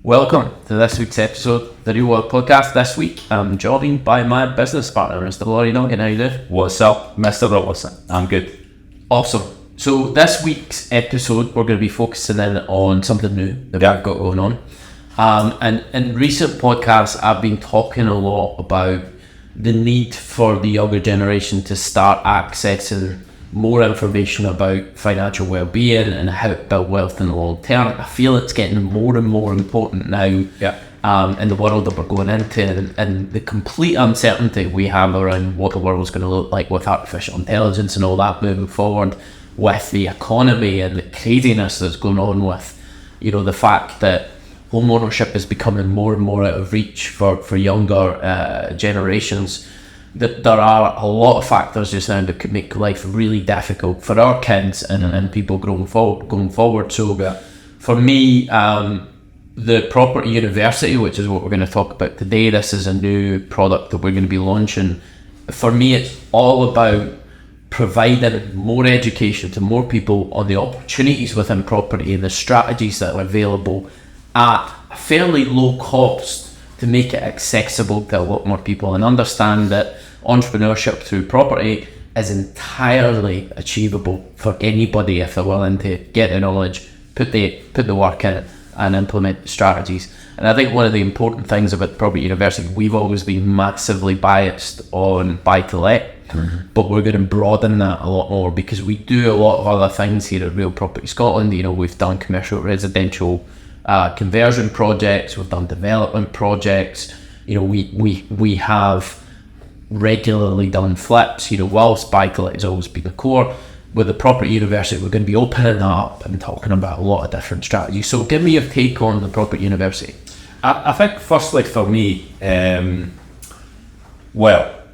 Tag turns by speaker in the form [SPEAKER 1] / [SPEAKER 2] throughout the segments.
[SPEAKER 1] Welcome to this week's episode of the Real World Podcast. This week, I'm joined by my business partner, Mr. Laurie. Duncan, how you doing?
[SPEAKER 2] What's up, Mr. Robertson? I'm good.
[SPEAKER 1] Awesome. So this week's episode, we're going to be focusing in on something new that we've got going on. And in recent podcasts, I've been talking a lot about the need for the younger generation to start accessing more information about financial well-being and how to build wealth in the long term. I feel it's getting more and more important now in the world that we're going into, and the complete uncertainty we have around what the world's going to look like with artificial intelligence and all that moving forward, with the economy and the craziness that's going on with, the fact that home ownership is becoming more and more out of reach for younger generations. That there are a lot of factors just now that could make life really difficult for our kids and people going forward. So for me, the Property University, which is what we're going to talk about today, this is a new product that we're going to be launching. For me, it's all about providing more education to more people on the opportunities within property and the strategies that are available at a fairly low cost, to make it accessible to a lot more people, and understand that entrepreneurship through property is entirely achievable for anybody if they're willing to get the knowledge, put the work in it, and implement strategies. And I think one of the important things about Property University, we've always been massively biased on buy-to-let, but we're going to broaden that a lot more, because we do a lot of other things here at Real Property Scotland. We've done commercial residential conversion projects, we've done development projects, we have regularly done flips, whilst buy-to-let has always been the core. With the Property University, we're going to be opening that up and talking about a lot of different strategies. So give me your take on the Property University.
[SPEAKER 2] I think firstly for me, it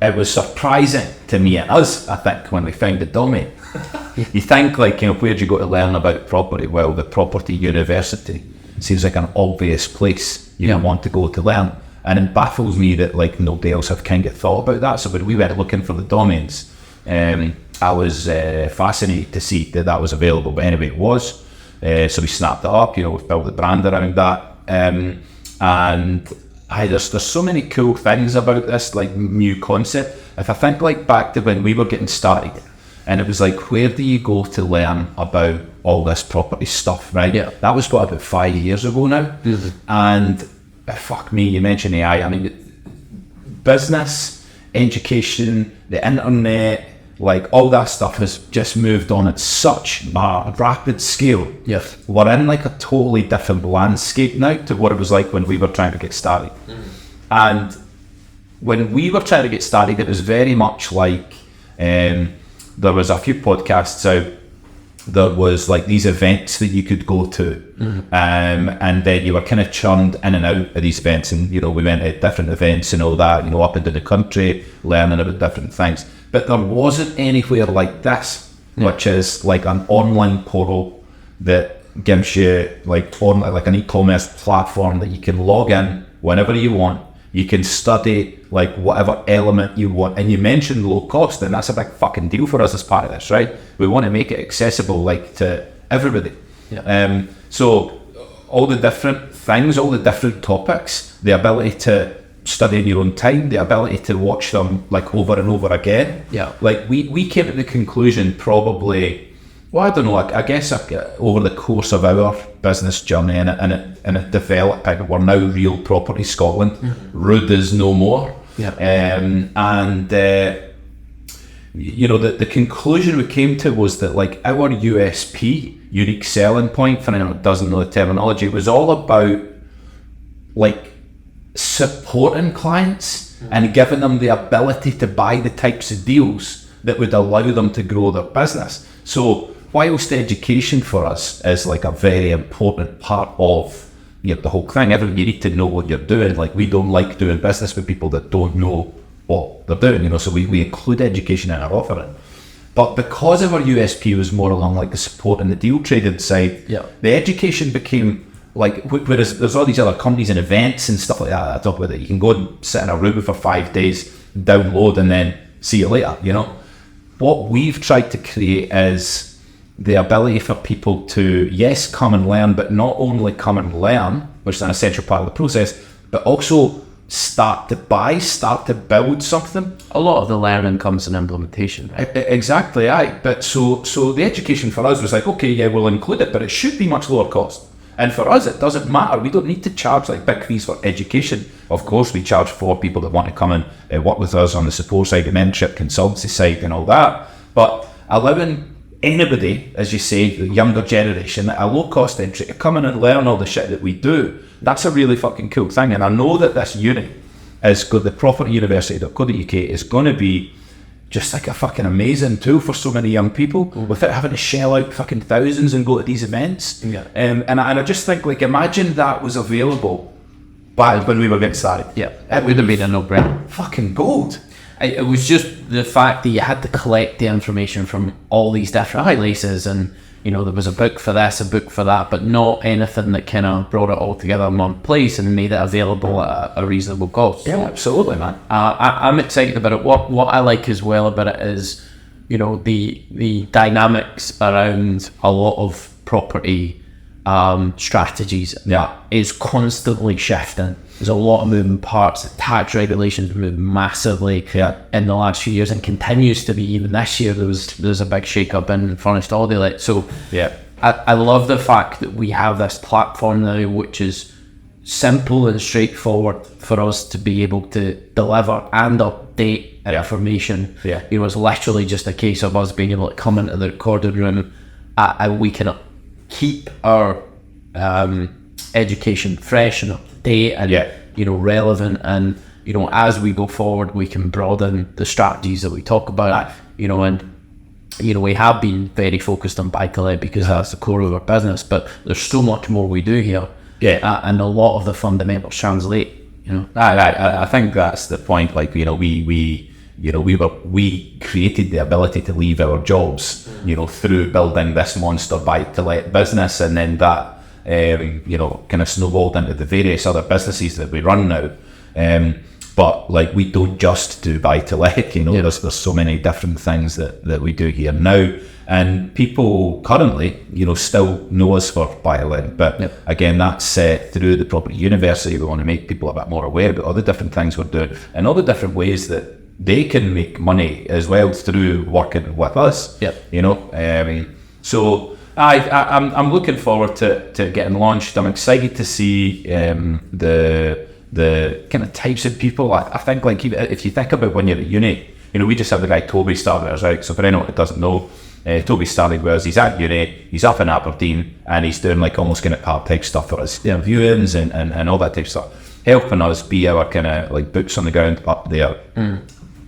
[SPEAKER 2] was surprising to me and us, I think, when we found the domain. You think where'd you go to learn about property? Well, the Property University seems like an obvious place you want to go to learn, and it baffles me that nobody else have kind of thought about that. So when we went looking for the domains, I was fascinated to see that was available, but anyway it was, so we snapped it up, we've built the brand around that, and there's so many cool things about this new concept. If I think back to when we were getting started, and it was where do you go to learn about all this property stuff, right? Yeah. That was about 5 years ago now. Mm-hmm. And fuck me, you mentioned AI. I mean, business, education, the internet, all that stuff has just moved on at such a rapid scale.
[SPEAKER 1] Yes.
[SPEAKER 2] We're in a totally different landscape now to what it was when we were trying to get started. Mm-hmm. And when we were trying to get started, it was very much there was a few podcasts out. There was these events that you could go to, and then you were kind of churned in and out of these events, and we went to different events and all that, up into the country, learning about different things. But there wasn't anywhere like this, which is an online portal that gives you an e-commerce platform that you can log in whenever you want. You can study whatever element you want. And you mentioned low cost, and that's a big fucking deal for us as part of this, right? We want to make it accessible to everybody. Yeah. So all the different things, all the different topics, the ability to study in your own time, the ability to watch them over and over again. Yeah. We came to the conclusion probably, I don't know, I guess over the course of our business journey and it developed, we're now Real Property Scotland. Mm-hmm. Rude is no more. Yeah. The conclusion we came to was that our USP, unique selling point, for anyone who doesn't know the terminology, was all about supporting clients and giving them the ability to buy the types of deals that would allow them to grow their business. So whilst education for us is a very important part of the whole thing, you need to know what you're doing. We don't like doing business with people that don't know what they're doing, so we include education in our offering. But because of our USP was more along the support and the deal trading side, the education became whereas there's all these other companies and events and stuff like that I talk about, that you can go and sit in a room for 5 days, download, and then see you later. What we've tried to create is the ability for people to, yes, come and learn, but not only come and learn, which is an essential part of the process, but also start to build something.
[SPEAKER 1] A lot of the learning comes in implementation, right?
[SPEAKER 2] Exactly, aye. But so the education for us was like, okay, yeah, we'll include it, but it should be much lower cost. And for us, it doesn't matter. We don't need to charge like big fees for education. Of course, we charge for people that want to come and work with us on the support side, the mentorship, consultancy side, and all that. But allowing anybody, as you say, the younger generation, at a low cost entry to come in and learn all the shit that we do, that's a really fucking cool thing. And I know that this uni is good, the propertyuniversity.co.uk is going to be just like a fucking amazing tool for so many young people without having to shell out fucking thousands and go to these events. And I just think, like, imagine that was available back when we were getting started.
[SPEAKER 1] Yeah, it would have been a no-brainer.
[SPEAKER 2] Fucking gold.
[SPEAKER 1] It was just the fact that you had to collect the information from all these different places, and you know, there was a book for this, a book for that, but not anything that kind of brought it all together in one place and made it available at a reasonable cost.
[SPEAKER 2] Yeah, absolutely, man.
[SPEAKER 1] I'm excited about it. What I like as well about it is, you know, the dynamics around a lot of property strategies is constantly shifting. There's a lot of moving parts. The tax regulations moved massively in the last few years and continues to be. Even this year there's a big shake-up in furnished holiday let. So I love the fact that we have this platform now which is simple and straightforward for us to be able to deliver and update information. You know, it's literally just a case of us being able to come into the recording room and we can keep our education fresh and up to date and you know, relevant, and you know, as we go forward we can broaden the strategies that we talk about. You know, and you know, we have been very focused on buy-to-let because that's the core of our business, but there's so much more we do here, and a lot of the fundamentals translate. You know,
[SPEAKER 2] I think that's the point. Like, you know, we created the ability to leave our jobs, you know, through building this monster buy-to-let business, and then that you know, kind of snowballed into the various other businesses that we run now. But like, we don't just do buy-to-let, you know, there's so many different things that we do here now, and people currently, you know, still know us for buy-to-let, but again, that's through the Property University. We want to make people a bit more aware about all the different things we're doing and all the different ways that they can make money as well through working with us. You know, so I'm looking forward to getting launched. I'm excited to see the kind of types of people. I think, like, if you think about when you're at uni, you know, we just have the guy Toby started us out. So for anyone that doesn't know, Toby started with us. He's at uni, he's up in Aberdeen, and he's doing like almost kind of part-time stuff for us, viewings and all that type of stuff, helping us be our kind of like boots on the ground up there.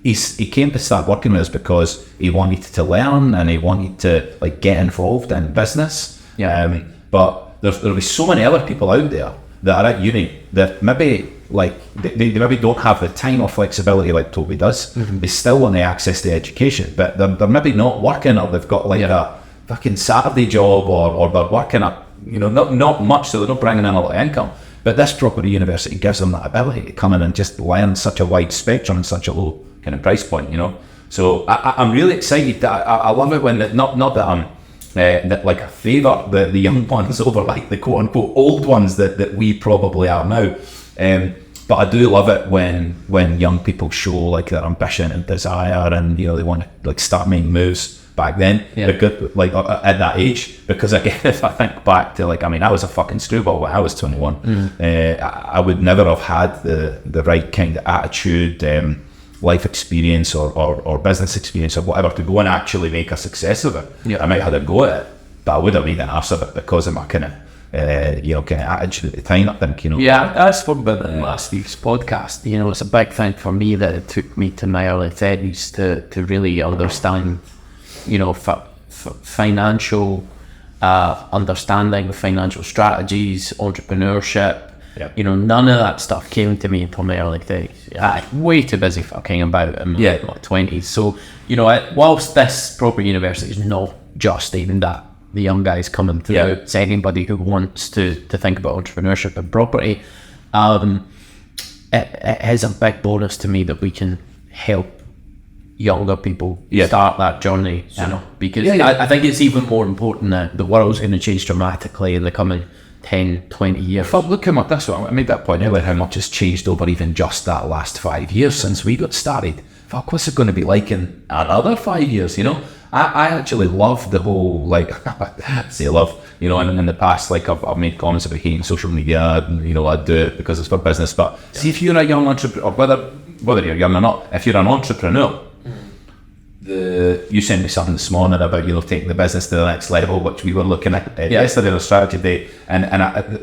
[SPEAKER 2] He came to start working with us because he wanted to learn and he wanted to like get involved in business. But there'll be so many other people out there that are at uni that maybe like they maybe don't have the time or flexibility like Toby does. They still want to access the education, but they're maybe not working, or they've got like a fucking Saturday job, or they're working up, you know, not much, so they're not bringing in a lot of income. But this Property University gives them that ability to come in and just learn such a wide spectrum and such a low kind of price point, you know. So I'm really excited. I love it when not that I'm that like I favour the young ones over like the quote unquote old ones that we probably are now. But I do love it when young people show like their ambition and desire, and you know, they want to like start making moves. Back then, they're good, like at that age, because again, if I think back to like, I mean, I was a fucking screwball when I was 21. I would never have had the right kind of attitude, life experience or business experience or whatever to go and actually make a success of it. I might have had a go at it, but I would have made an arse of it because of my kind of kind of attitude at the time, I think, you know.
[SPEAKER 1] That's what about in last week's podcast. You know, it's a big thing for me that it took me to my early 30s to really understand, you know, financial understanding, financial strategies, entrepreneurship. You know, none of that stuff came to me until my early 30s. Way too busy fucking about in my 20s. So, you know, whilst this Property University is not just aimed at the young guys coming through, it's anybody who wants to think about entrepreneurship and property, it is a big bonus to me that we can help younger people start that journey, you know, because I think it's even more important that the world's going to change dramatically in the coming 10, 20 years.
[SPEAKER 2] But look how much, that's what I made that point earlier, how much has changed over even just that last 5 years since we got started. Fuck, what's it going to be like in another 5 years, you know? I actually love the whole, like, say love, you know, and in the past, like, I've made comments about hating social media, and, you know, I do it because it's for business, but see, if you're a young entrepreneur, or whether you're young or not, if you're an entrepreneur, you sent me something this morning about, you know, taking the business to the next level, which we were looking at yesterday on a strategy day, and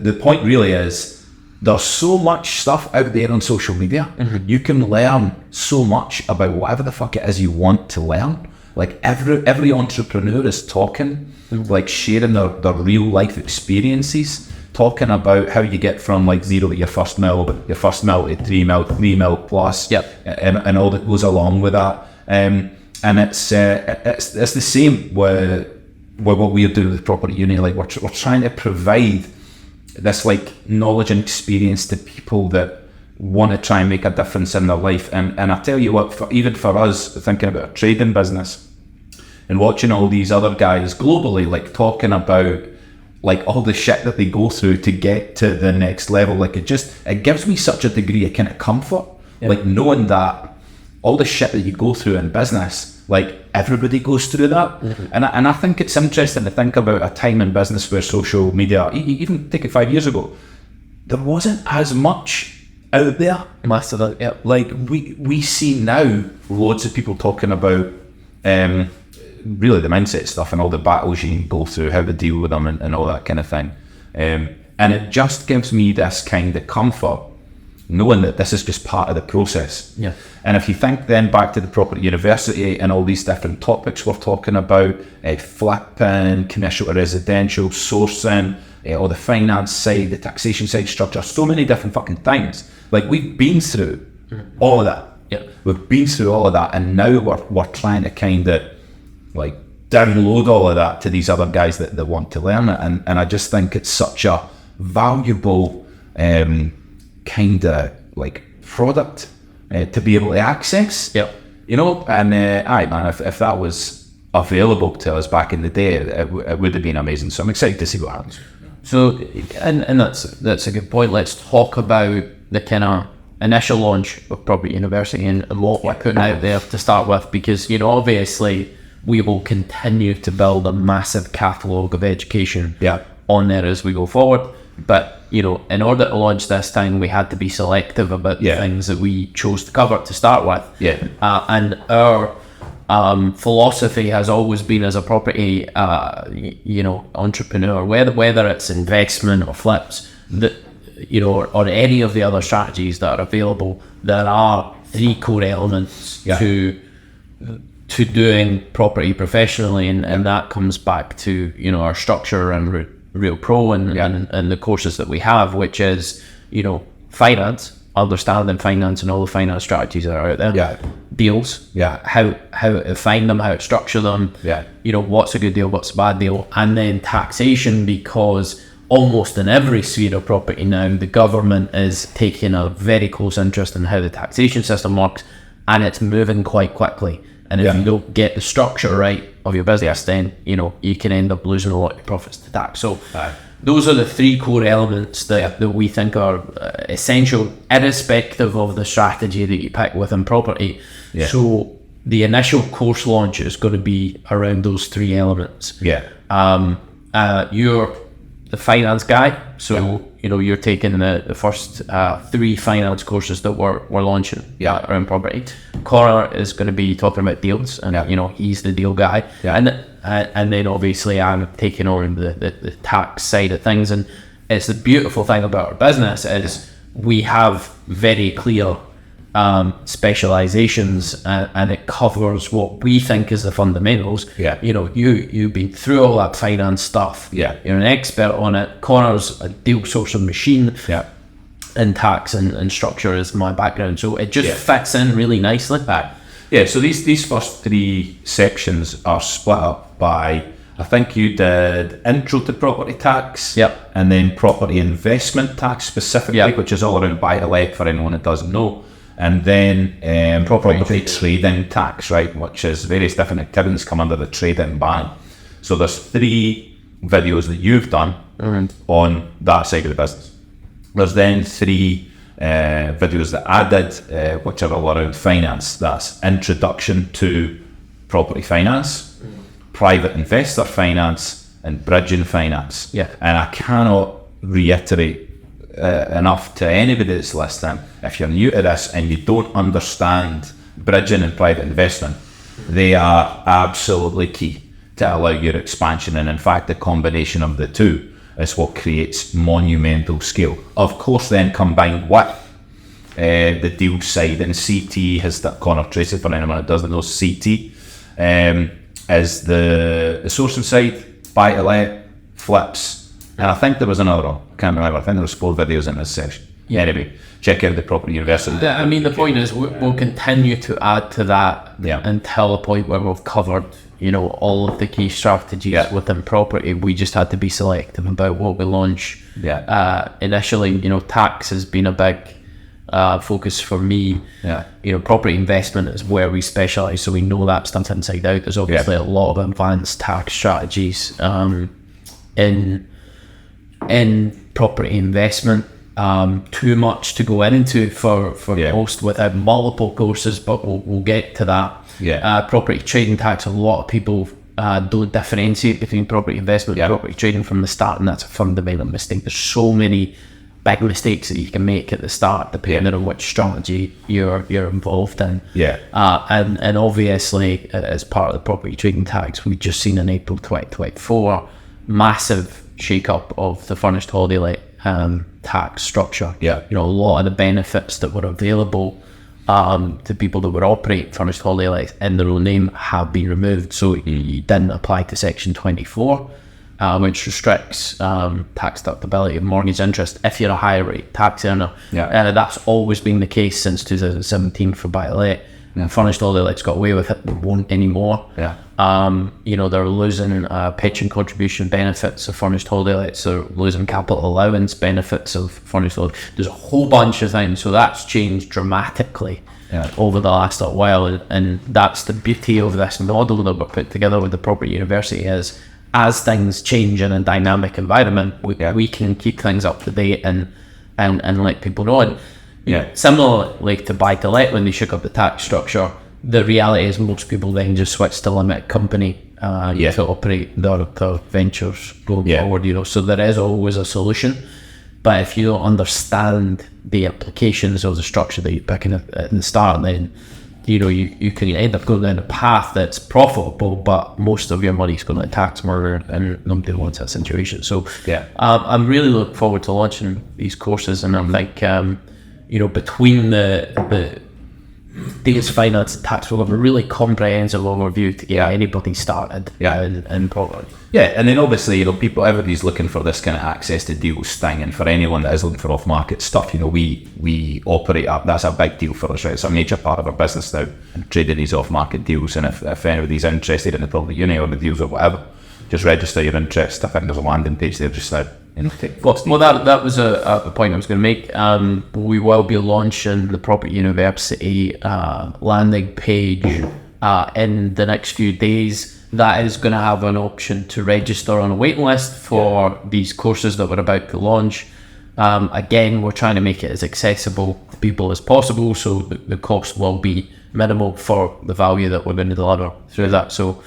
[SPEAKER 2] the point really is, there's so much stuff out there on social media. You can learn so much about whatever the fuck it is you want to learn. Like every entrepreneur is talking, like sharing their real life experiences, talking about how you get from like 0 to your first mil to 3 mil plus, and all that goes along with that. And it's the same with what we're doing with Property Uni. Like we're trying to provide this like knowledge and experience to people that want to try and make a difference in their life. And I tell you what, even for us thinking about a trading business and watching all these other guys globally like talking about like all the shit that they go through to get to the next level, like it gives me such a degree of kind of comfort, like knowing that all the shit that you go through in business, like everybody goes through that. And I think it's interesting to think about a time in business where social media, even take it 5 years ago, there wasn't as much out there.
[SPEAKER 1] Massive,
[SPEAKER 2] Like we see now loads of people talking about really the mindset stuff and all the battles you can go through, how to deal with them and all that kind of thing. And it just gives me this kind of comfort knowing that this is just part of the process. And if you think then back to the Property University and all these different topics we're talking about, flipping, commercial to residential, sourcing, or the finance side, the taxation side, structure, so many different fucking things. Like we've been through all of that. We've been through all of that, and now we're trying to kind of like download all of that to these other guys that want to learn it. And I just think it's such a valuable kind of like product to be able to access. You know, and man, if that was available to us back in the day, it would have been amazing. So I'm excited to see what happens.
[SPEAKER 1] So, and that's a good point. Let's talk about the kind of initial launch of Property University and what we're putting out there to start with, because, you know, obviously we will continue to build a massive catalogue of education on there as we go forward. But, you know, in order to launch this time, we had to be selective about the things that we chose to cover to start with. And our philosophy has always been, as a property, you know, entrepreneur, whether it's investment or flips, that, you know, or any of the other strategies that are available, there are 3 core elements to doing property professionally, and that comes back to, you know, our structure and Real Pro and the courses that we have, which is, you know, finance, understanding finance and all the finance strategies that are out there. Deals, how to find them, how to structure them, you know, what's a good deal, what's a bad deal, and then taxation, because almost in every sphere of property now, the government is taking a very close interest in how the taxation system works, and it's moving quite quickly. And if you don't get the structure right of your business, then, you know, you can end up losing a lot of your profits to tax. So those are the 3 core elements that we think are essential, irrespective of the strategy that you pick within property. So the initial course launch is going to be around those 3 elements. You're the finance guy, so you know, you're taking the first 3 finance courses that we're launching around property. Connor is going to be talking about deals, and you know, he's the deal guy. And then obviously I'm taking on the tax side of things. And it's the beautiful thing about our business is we have very clear specializations, and it covers what we think is the fundamentals. You know, you've been through all that finance stuff. You're an expert on it. Connor's a deal sourcing machine. And tax and structure is my background, so it just fits in really nicely.
[SPEAKER 2] So these first 3 sections are split up by, I think you did intro to property tax, and then property investment tax specifically, which is all around buy-to-let for anyone that doesn't know. And then property trading tax, right, which is various different activities come under the trading ban. So there's 3 videos that you've done on that side of the business. There's then 3 videos that I did, which are all around finance. That's introduction to property finance, private investor finance, and bridging finance.
[SPEAKER 1] Yeah.
[SPEAKER 2] And I cannot reiterate enough to anybody that's listening, if you're new to this and you don't understand bridging and private investment, they are absolutely key to allow your expansion. And in fact, the combination of the two is what creates monumental scale. Of course, then combined with the deal side, and CT has that Connor Tracy, for anyone that doesn't know, CT is the sourcing side, buy to let, flips, and I think there was another one, I can't remember, I think there was 4 videos in this session. Yeah. Anyway, check out the Property University.
[SPEAKER 1] I mean, the point is we'll continue to add to that until a point where we've covered, you know, all of the key strategies within property. We just had to be selective about what we launch. Initially, you know, tax has been a big focus for me. You know, property investment is where we specialise, so we know that stuff inside out. There's obviously a lot of advanced tax strategies in property investment. Too much to go into for most without multiple courses, but we'll get to that. Property trading tax, a lot of people don't differentiate between property investment and property trading from the start, and that's a fundamental mistake. There's so many big mistakes that you can make at the start depending on which strategy you're involved in. And obviously, as part of the property trading tax, we've just seen in April 2024 massive shake up of the furnished holiday let tax structure. You know, a lot of the benefits that were available to people that would operate furnished holiday lets in their own name have been removed. So you didn't apply to Section 24, which restricts tax deductibility of mortgage interest if you're a higher rate tax earner. That's always been the case since 2017 for buy to let. Furnished holiday lets got away with it, they won't anymore. You know, they're losing pension contribution benefits of furnished holiday lets, they're losing capital allowance benefits of furnished holiday. There's a whole bunch of things, so that's changed dramatically over the last little while, and that's the beauty of this model that we're put together with the Property University is, as things change in a dynamic environment, we can keep things up to date and let people know. And similarly to buy to let, when they shook up the tax structure, the reality is most people then just switch to limited company to operate their ventures going forward. You know, so there is always a solution, but if you don't understand the implications of the structure that you're picking at the start, then you know you can end up going down a path that's profitable, but most of your money's going to tax murder, and nobody wants that situation. So I'm really looking forward to launching these courses, and I think you know, between the deals, finance, and tax, we'll have a really comprehensive overview to get anybody started in property.
[SPEAKER 2] And then obviously, you know, everybody's looking for this kind of access to deals thing, and for anyone that is looking for off-market stuff, you know, we operate up. That's a big deal for us, right? It's a major part of our business now, trading these off-market deals. And if anybody's interested in the property uni or the deals or whatever, just register your interest. I think there's a landing page there just now.
[SPEAKER 1] Well, that was a point I was going to make. We will be launching the Property University landing page in the next few days. That is going to have an option to register on a waiting list for these courses that we're about to launch. Again, we're trying to make it as accessible to people as possible, so the cost will be minimal for the value that we're going to deliver through that. So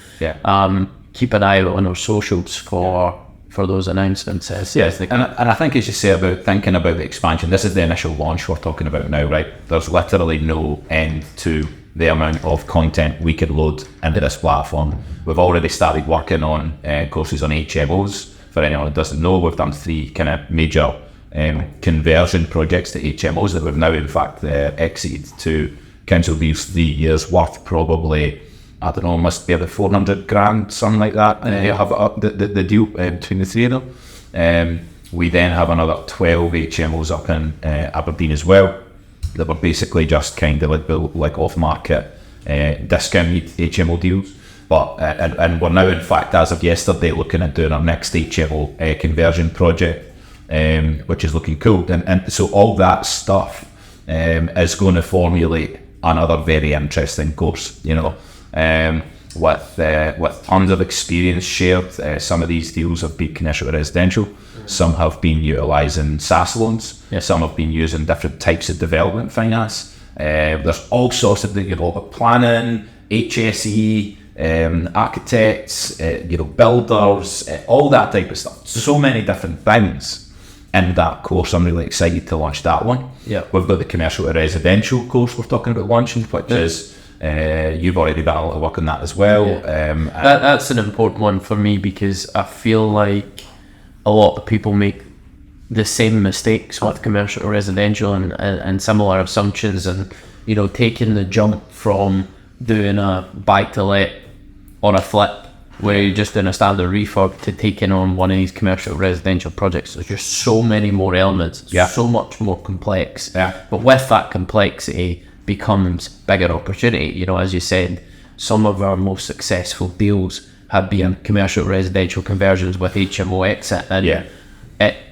[SPEAKER 1] keep an eye out on our socials for those announcements.
[SPEAKER 2] And I think, as you say about thinking about the expansion, this is the initial launch we're talking about now, right? There's literally no end to the amount of content we could load into this platform. We've already started working on courses on HMOs. For anyone that doesn't know, we've done 3 kind of major conversion projects to HMOs that we've now in fact exited to council fees 3 years worth, probably, I don't know, must be about 400 grand, something like that. You have the deal between the 3 of them. We then have another 12 HMOs up in Aberdeen as well, that were basically just kind of like off-market discounted HMO deals. But and we're now, in fact, as of yesterday, looking at doing our next HMO conversion project, which is looking cool. And so all that stuff is going to formulate another very interesting course, you know. with tons of experience shared. Some of these deals have been commercial or residential. Some have been utilising SaaS loans. Some have been using different types of development finance. There's all sorts of planning, HSE, architects, builders, all that type of stuff. So many different things in that course. I'm really excited to launch that one. We've got the commercial to residential course we're talking about launching, which is you've already done a lot of work on that as well.
[SPEAKER 1] That's an important one for me, because I feel like a lot of people make the same mistakes with commercial to residential and similar assumptions, and taking the jump from doing a buy-to-let on a flip where you're just doing a standard refurb to taking on one of these commercial residential projects. There's just so many more elements, so much more complex. But with that complexity becomes bigger opportunity. As you said, some of our most successful deals have been commercial residential conversions with HMO exit, and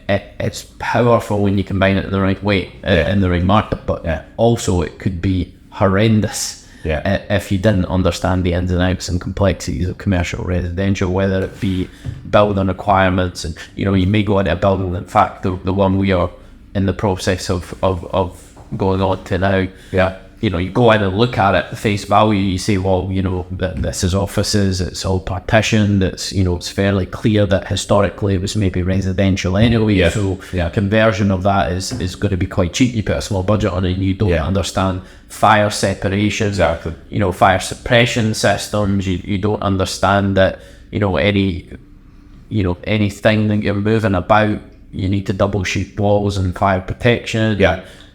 [SPEAKER 1] it's powerful when you combine it in the right way in the right market, but also it could be horrendous if you didn't understand the ins and outs and complexities of commercial residential, whether it be building requirements, and you may go into a building. In fact, the one we are in the process of going on to now, you go in and look at it face value, you say, well, this is offices, it's all partitioned, it's fairly clear that historically it was maybe residential anyway, so conversion of that is going to be quite cheap. You put a small budget on it and you don't understand fire separation, fire suppression systems, you don't understand that, anything that you're moving about, you need to double sheet walls and fire protection.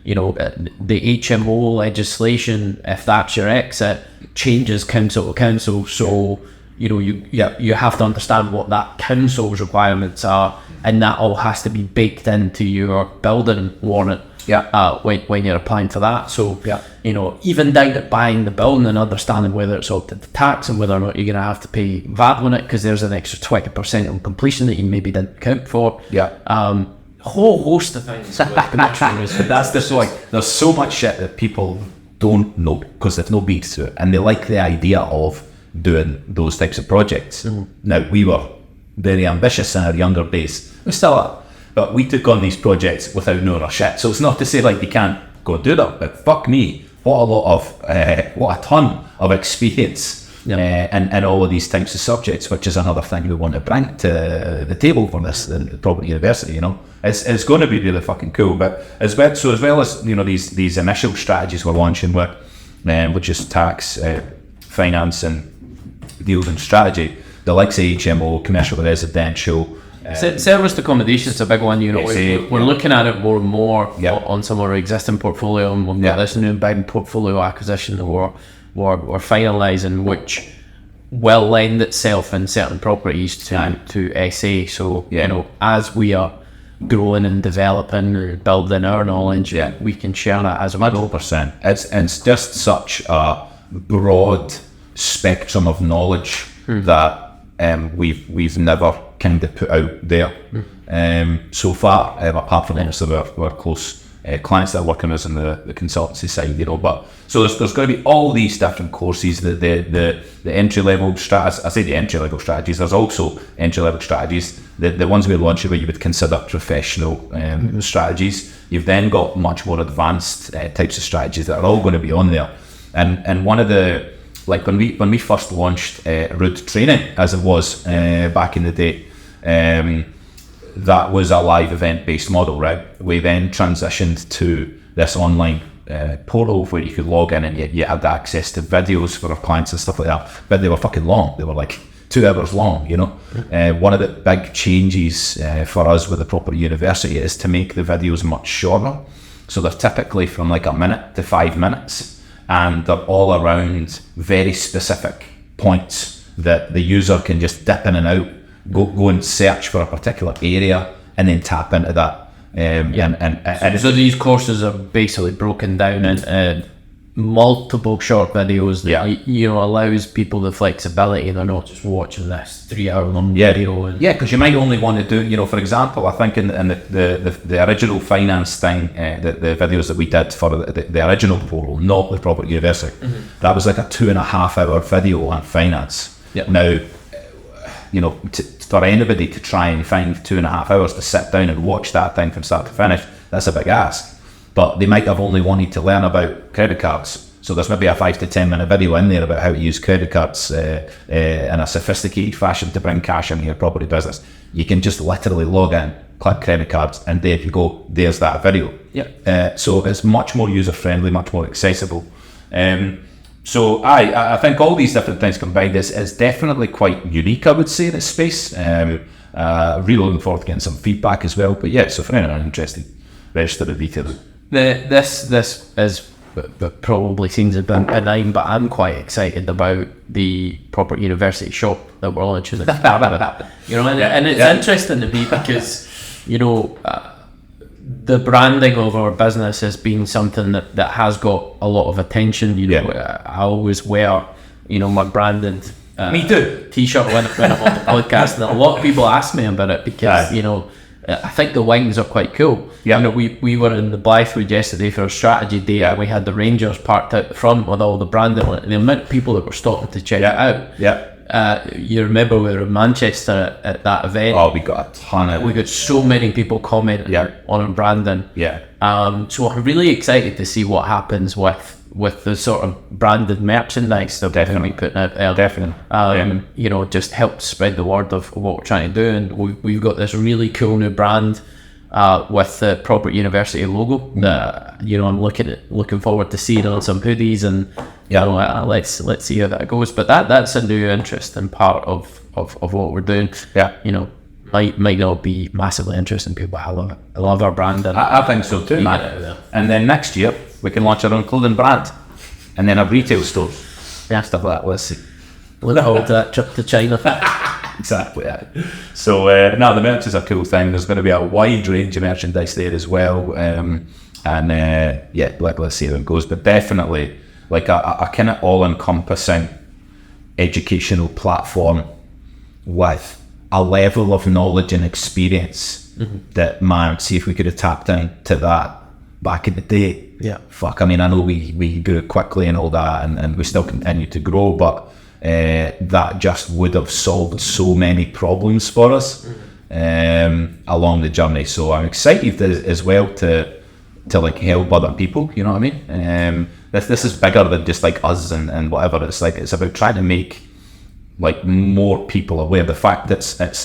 [SPEAKER 1] The HMO legislation, if that's your exit, changes council to council, so you have to understand what that council's requirements are, and that all has to be baked into your building warrant when you're applying for that. So even down to buying the building and understanding whether it's up to the tax and whether or not you're going to have to pay VAT on it, because there's an extra 20% on completion that you maybe didn't account for. Whole host of things.
[SPEAKER 2] But that's the point. There's so much shit that people don't know because they've no beats to it, and they like the idea of doing those types of projects. Now, we were very ambitious in our younger days. We still are, but we took on these projects without knowing our shit. So it's not to say like you can't go do that, but fuck me, what a ton of experience. And all of these types of subjects, which is another thing we want to bring to the table for this property university. It's going to be really fucking cool. But as well as these initial strategies we're launching with, which is tax, finance, and deals and strategy, the likes of HMO, commercial to residential.
[SPEAKER 1] Service to accommodation is a big one. We're looking at it more and more on some of our existing portfolio, and we've got this new big portfolio acquisition that we're finalising, which will lend itself in certain properties to SA. So as we are growing and developing or building our knowledge, we can share that as well.
[SPEAKER 2] 100%. It's just such a broad spectrum of knowledge that we've never kind of put out there so far, apart from obviously our close clients that are working with us on the consultancy side, but so there's going to be all these different courses, the entry level strategies. I say the entry level strategies. There's also entry level strategies, the ones we launched where you would consider professional strategies. You've then got much more advanced types of strategies that are all going to be on there. And one of the, like when we first launched Root Training, as it was back in the day, that was a live event based model, right? We then transitioned to this online portal where you could log in and you had access to videos for our clients and stuff like that, but they were fucking long. They were like 2 hours long, One of the big changes for us with the property university is to make the videos much shorter. So they're typically from like a minute to 5 minutes, and they're all around very specific points that the user can just dip in and out, go and search for a particular area and then tap into that.
[SPEAKER 1] And so these courses are basically broken down into multiple short videos that allows people the flexibility. They're not just watching this 3 hour long video. And
[SPEAKER 2] because you might only want to do, for example, I think in the original finance thing, the videos that we did for the original portal, not the Property University, that was like a 2.5 hour video on finance. Now, for anybody to try and find 2.5 hours to sit down and watch that thing from start to finish, that's a big ask. But they might have only wanted to learn about credit cards. So there's maybe a 5 to 10 minute video in there about how to use credit cards in a sophisticated fashion to bring cash into your property business. You can just literally log in, click credit cards, and there you go, there's that video. So it's much more user-friendly, much more accessible. So I think all these different things combined is definitely quite unique, I would say, in this space. Really looking forward to getting some feedback as well. But so for anyone interested, register the details.
[SPEAKER 1] This is probably seems a bit benign, but I'm quite excited about the Property University shop that we're launching. And it's interesting to me because the branding of our business has been something that has got a lot of attention. I always wear my branded
[SPEAKER 2] me too
[SPEAKER 1] t-shirt when I'm on the podcast, and a lot of people ask me about it because I think the wings are quite cool. We were in the Blythewood yesterday for a strategy day, and we had the Rangers parked out the front with all the branding. The amount of people that were stopping to check it out. You remember we were in Manchester at that event.
[SPEAKER 2] Oh, we got a ton of.
[SPEAKER 1] We got so many people commenting on branding. So I'm really excited to see what happens with the sort of branded merchandise that we're going to be putting out there. Just help spread the word of what we're trying to do. And we've got this really cool new brand with the Property University logo that I'm looking forward to seeing on some hoodies, and let's see how that goes. But that's a new interesting part of what we're doing. Might not be massively interesting to people, but I love it. I love our brand. And
[SPEAKER 2] I think so too, man. And then next year we can launch our own clothing brand, and then a retail store.
[SPEAKER 1] Stuff like that. Let's see. Look forward to that trip to China.
[SPEAKER 2] Exactly. So the merch is a cool thing. There's going to be a wide range of merchandise there as well. Let's see how it goes. But definitely, like a kind of all-encompassing educational platform with a level of knowledge and experience that, man, see if we could have tapped into that back in the day. I know we grew quickly and all that, and we still continue to grow, but that just would have solved so many problems for us along the journey. So I'm excited as well to like help other people, you know what I mean? This is bigger than just like us and whatever. It's about trying to make like more people aware. The fact that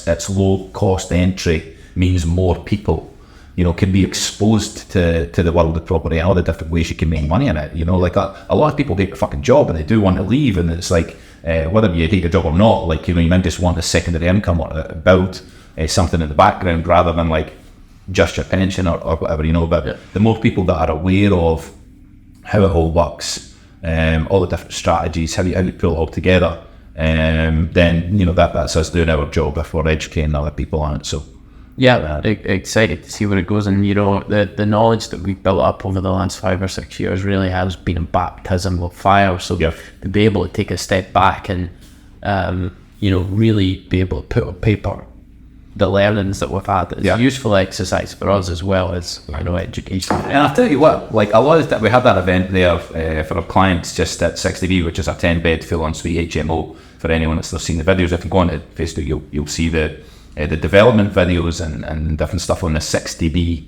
[SPEAKER 2] it's low cost entry means more people can be exposed to the world of property and all the different ways you can make money in it. Like a lot of people take a fucking job and they do want to leave, and it's like whether you take a job or not, like you might just want a secondary income or build something in the background rather than like just your pension or whatever. But the more people that are aware of how it all works, all the different strategies, how you pull it all together, then that's us doing our job if we're educating other people on it. So
[SPEAKER 1] excited to see where it goes. And the knowledge that we've built up over the last 5 or 6 years really has been a baptism of fire. So to be able to take a step back and really be able to put on paper the learnings that we've had, it's a useful exercise for us as well as education.
[SPEAKER 2] And I'll tell you what, like a lot of that, we had that event there for our clients just at 60B, which is a 10-bed full ensuite HMO. For anyone that's seen the videos, if you go on to Facebook, you'll see the development videos and different stuff on the 60B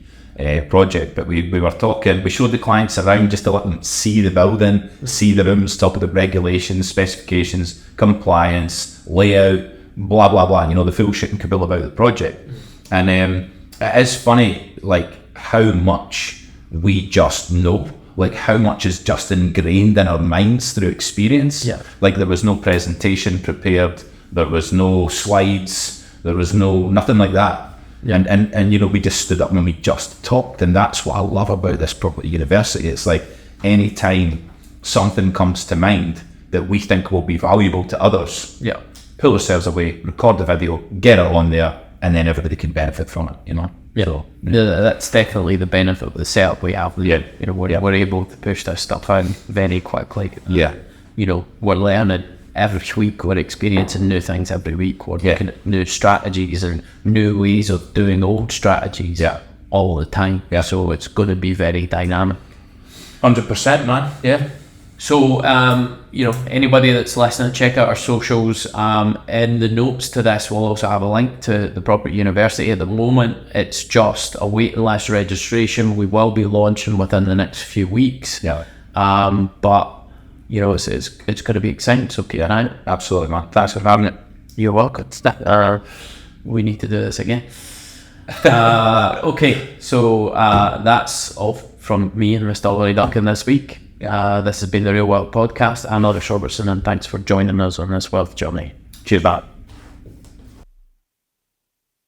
[SPEAKER 2] project. But we were talking, we showed the clients around just to let them see the building, see the rooms, talk about regulations, specifications, compliance, layout, blah blah blah, the full shit and caboodle about the project. And it is funny like how much we just know, like how much is just ingrained in our minds through experience. Like there was no presentation prepared, there was no slides, there was nothing like that. And we just stood up and we just talked, and that's what I love about this Property University. It's like anytime something comes to mind that we think will be valuable to others, pull ourselves away, record the video, get it on there, and then everybody can benefit from it,
[SPEAKER 1] That's definitely the benefit of the setup we have.
[SPEAKER 2] Yeah.
[SPEAKER 1] We're able to push this stuff out very quickly.
[SPEAKER 2] Yeah.
[SPEAKER 1] We're learning every week, we're experiencing new things every week, we're looking at new strategies and new ways of doing old strategies all the time. So it's going to be very dynamic.
[SPEAKER 2] 100%, man.
[SPEAKER 1] Yeah. So, anybody that's listening, check out our socials. In the notes to this, we'll also have a link to the Property University. At the moment, it's just a waiting list registration. We will be launching within the next few weeks.
[SPEAKER 2] Yeah.
[SPEAKER 1] But, it's going to be exciting, so keep an eye on it.
[SPEAKER 2] Absolutely, man. Thanks for having it.
[SPEAKER 1] You're welcome. We need to do this again. Okay, so that's all from me and Mr. Laurie Duncan this week. This has been the Real Wealth Podcast. I'm Laurie Robertson, and thanks for joining us on this wealth journey.
[SPEAKER 2] Cheers, man.